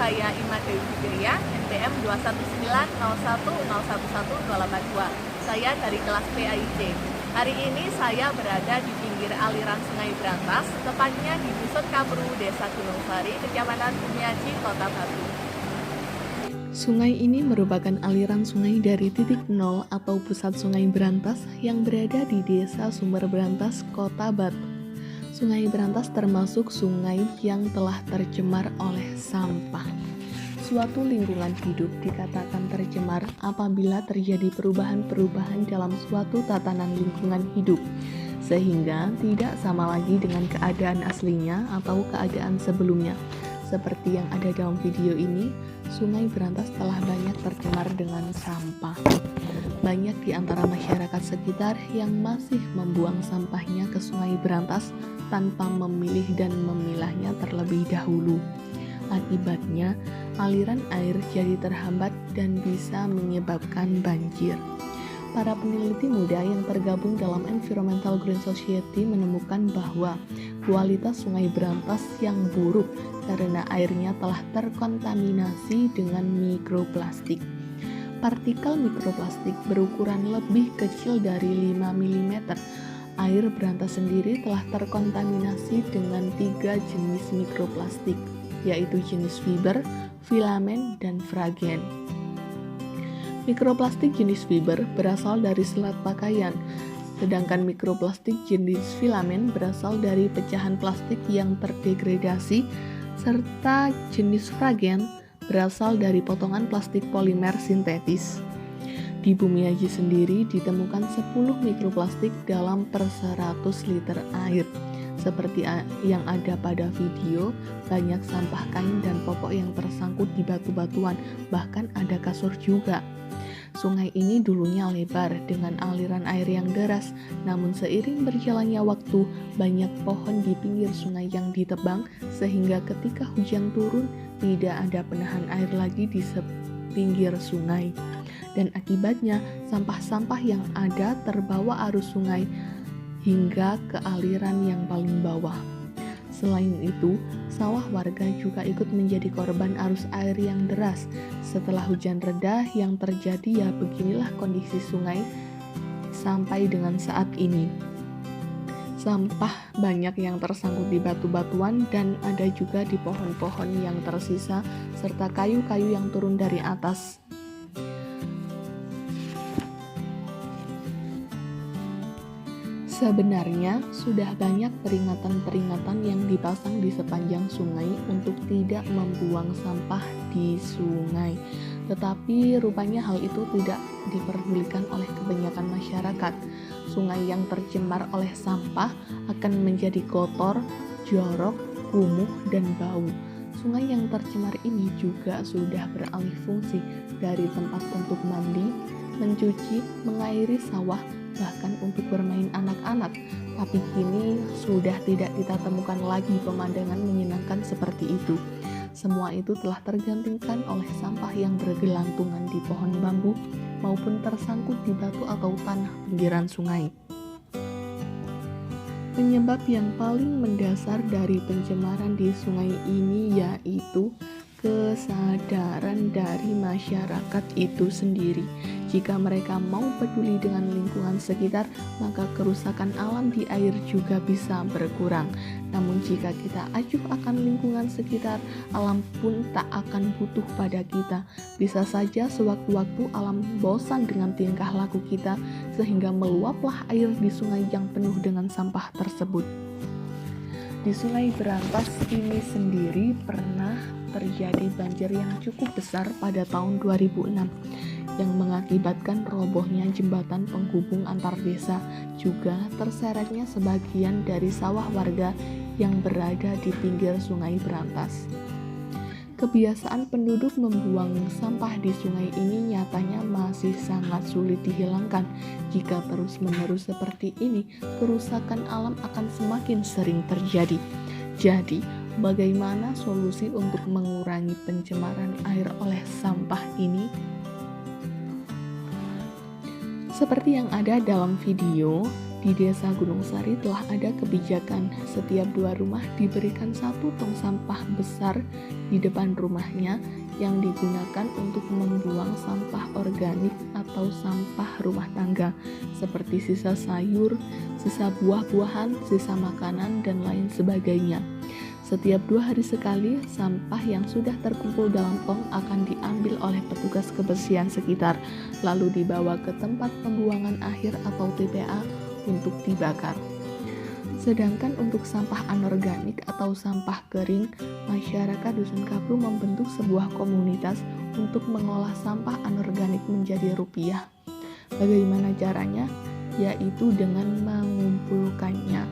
saya Ima Dewi Fitria, NPM 21901011082. Saya dari kelas PAIC. Hari ini saya berada di pinggir aliran Sungai Brantas, tepatnya di Dusun Kamru, Desa Gunung Sari, Kecamatan Bumiaji, Kota Batu. Sungai ini merupakan aliran sungai dari titik nol atau pusat Sungai Brantas yang berada di Desa Sumber Brantas, Kota Batu. Sungai Brantas termasuk sungai yang telah tercemar oleh sampah. Suatu lingkungan hidup dikatakan tercemar apabila terjadi perubahan-perubahan dalam suatu tatanan lingkungan hidup, sehingga tidak sama lagi dengan keadaan aslinya atau keadaan sebelumnya. Seperti yang ada dalam video ini, Sungai Brantas telah banyak tercemar dengan sampah. Banyak di antara masyarakat sekitar yang masih membuang sampahnya ke Sungai Brantas tanpa memilih dan memilahnya terlebih dahulu. Akibatnya, aliran air jadi terhambat dan bisa menyebabkan banjir. Para peneliti muda yang tergabung dalam Environmental Green Society menemukan bahwa kualitas Sungai Brantas yang buruk karena airnya telah terkontaminasi dengan mikroplastik. Partikel mikroplastik berukuran lebih kecil dari 5 mm. Air Brantas sendiri telah terkontaminasi dengan 3 jenis mikroplastik, yaitu jenis fiber, filamen, dan fragen. Mikroplastik jenis fiber berasal dari selat pakaian, sedangkan mikroplastik jenis filamen berasal dari pecahan plastik yang terdegradasi, serta jenis fragen berasal dari potongan plastik polimer sintetis. Di Bumiaji sendiri ditemukan 10 mikroplastik dalam per 100 liter air. Seperti yang ada pada video, banyak sampah kain dan popok yang tersangkut di batu-batuan, bahkan ada kasur juga. Sungai ini dulunya lebar dengan aliran air yang deras, namun seiring berjalannya waktu, banyak pohon di pinggir sungai yang ditebang, sehingga ketika hujan turun, tidak ada penahan air lagi di pinggir sungai. Dan akibatnya, sampah-sampah yang ada terbawa arus sungai hingga ke aliran yang paling bawah. Selain itu, sawah warga juga ikut menjadi korban arus air yang deras. Setelah hujan reda yang terjadi, ya beginilah kondisi sungai sampai dengan saat ini. Sampah banyak yang tersangkut di batu-batuan dan ada juga di pohon-pohon yang tersisa serta kayu-kayu yang turun dari atas. Sebenarnya sudah banyak peringatan-peringatan yang dipasang di sepanjang sungai untuk tidak membuang sampah di sungai. Tetapi rupanya hal itu tidak diperdulikan oleh kebanyakan masyarakat. Sungai yang tercemar oleh sampah akan menjadi kotor, jorok, kumuh, dan bau. Sungai yang tercemar ini juga sudah beralih fungsi dari tempat untuk mandi, mencuci, mengairi sawah, bahkan untuk bermain anak-anak. Tapi kini sudah tidak kita temukan lagi pemandangan menyenangkan seperti itu. Semua itu telah tergantikan oleh sampah yang bergelantungan di pohon bambu maupun tersangkut di batu atau tanah pinggiran sungai. Penyebab yang paling mendasar dari pencemaran di sungai ini yaitu kesadaran dari masyarakat itu sendiri. Jika mereka mau peduli dengan lingkungan sekitar, maka kerusakan alam di air juga bisa berkurang. Namun jika kita acuh akan lingkungan sekitar, alam pun tak akan butuh pada kita. Bisa saja sewaktu-waktu alam bosan dengan tingkah laku kita, sehingga meluaplah air di sungai yang penuh dengan sampah tersebut. Di Sungai Brantas ini sendiri pernah terjadi banjir yang cukup besar pada tahun 2006 yang mengakibatkan robohnya jembatan penghubung antar desa, juga terseretnya sebagian dari sawah warga yang berada di pinggir Sungai Brantas. Kebiasaan penduduk membuang sampah di sungai ini nyatanya masih sangat sulit dihilangkan. Jika terus-menerus seperti ini, kerusakan alam akan semakin sering terjadi. Jadi, bagaimana solusi untuk mengurangi pencemaran air oleh sampah ini? Seperti yang ada dalam video, di Di Desa Gunung Sari telah ada kebijakan setiap 2 rumah diberikan 1 tong sampah besar di depan rumahnya yang digunakan untuk membuang sampah organik atau sampah rumah tangga seperti sisa sayur, sisa buah-buahan, sisa makanan, dan lain sebagainya. Setiap 2 hari sekali, sampah yang sudah terkumpul dalam tong akan diambil oleh petugas kebersihan sekitar, lalu dibawa ke tempat pembuangan akhir atau TPA untuk dibakar. Sedangkan untuk sampah anorganik atau sampah kering, masyarakat Dusun Kapru membentuk sebuah komunitas untuk mengolah sampah anorganik menjadi rupiah. Bagaimana caranya? Yaitu dengan mengumpulkannya.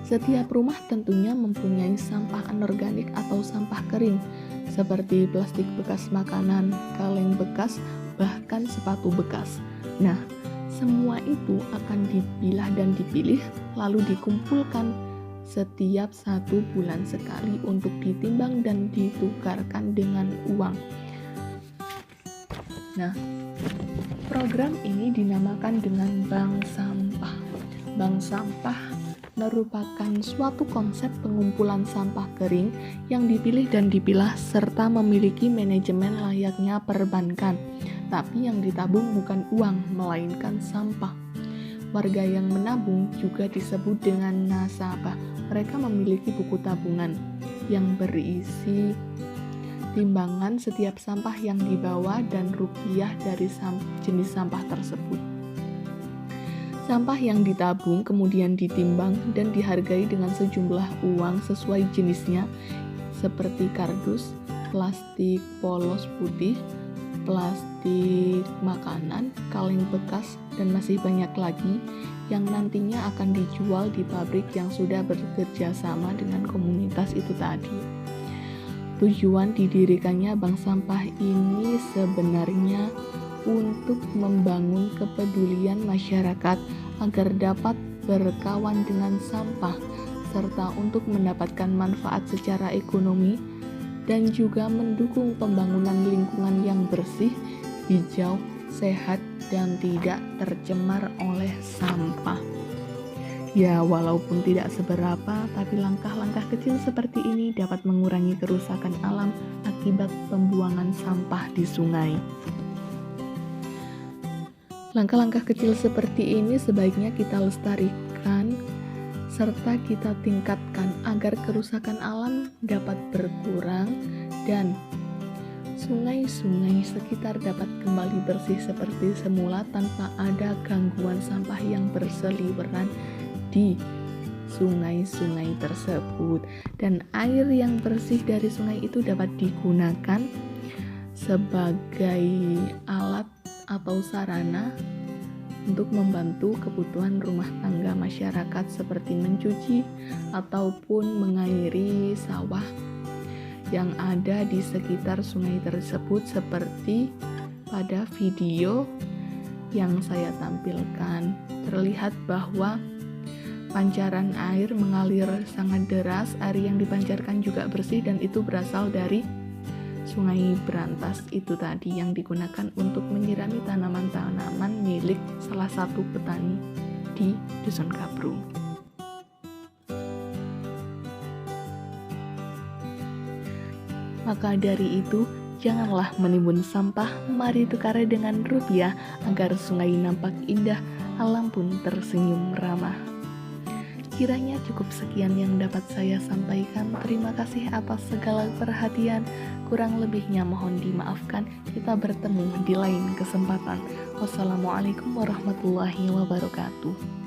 Setiap rumah tentunya mempunyai sampah anorganik atau sampah kering, seperti plastik bekas makanan, kaleng bekas, bahkan sepatu bekas. Nah, semua itu akan dipilah dan dipilih, lalu dikumpulkan setiap 1 bulan sekali untuk ditimbang dan ditukarkan dengan uang. Nah, program ini dinamakan dengan Bank Sampah. Bank Sampah merupakan suatu konsep pengumpulan sampah kering yang dipilih dan dipilah serta memiliki manajemen layaknya perbankan. Tapi yang ditabung bukan uang, melainkan sampah. Warga yang menabung juga disebut dengan nasabah. Mereka memiliki buku tabungan yang berisi timbangan setiap sampah yang dibawa dan rupiah dari jenis sampah tersebut. Sampah yang ditabung kemudian ditimbang dan dihargai dengan sejumlah uang sesuai jenisnya, seperti kardus, plastik polos putih, plastik makanan, kaleng bekas, dan masih banyak lagi yang nantinya akan dijual di pabrik yang sudah bekerja sama dengan komunitas itu tadi. Tujuan didirikannya bank sampah ini sebenarnya untuk membangun kepedulian masyarakat agar dapat berkawan dengan sampah serta untuk mendapatkan manfaat secara ekonomi dan juga mendukung pembangunan lingkungan yang bersih, hijau, sehat, dan tidak tercemar oleh sampah. Ya, walaupun tidak seberapa, tapi langkah-langkah kecil seperti ini dapat mengurangi kerusakan alam akibat pembuangan sampah di sungai. Langkah-langkah kecil seperti ini sebaiknya kita lestarikan serta kita tingkatkan agar kerusakan alam dapat berkurang dan sungai-sungai sekitar dapat kembali bersih seperti semula tanpa ada gangguan sampah yang berseliweran di sungai-sungai tersebut. Dan air yang bersih dari sungai itu dapat digunakan sebagai alat atau sarana untuk membantu kebutuhan rumah tangga masyarakat seperti mencuci ataupun mengairi sawah yang ada di sekitar sungai tersebut, seperti pada video yang saya tampilkan. Terlihat bahwa pancaran air mengalir sangat deras, air yang dipancarkan juga bersih dan itu berasal dari Sungai Brantas itu tadi yang digunakan untuk menyirami tanaman-tanaman milik salah satu petani di Dusun Kapru. Maka dari itu, janganlah menimbun sampah, mari tukar dengan rupiah agar sungai nampak indah, alam pun tersenyum ramah. Kiranya cukup sekian yang dapat saya sampaikan. Terima kasih atas segala perhatian. Kurang lebihnya mohon dimaafkan. Kita bertemu di lain kesempatan. Wassalamualaikum warahmatullahi wabarakatuh.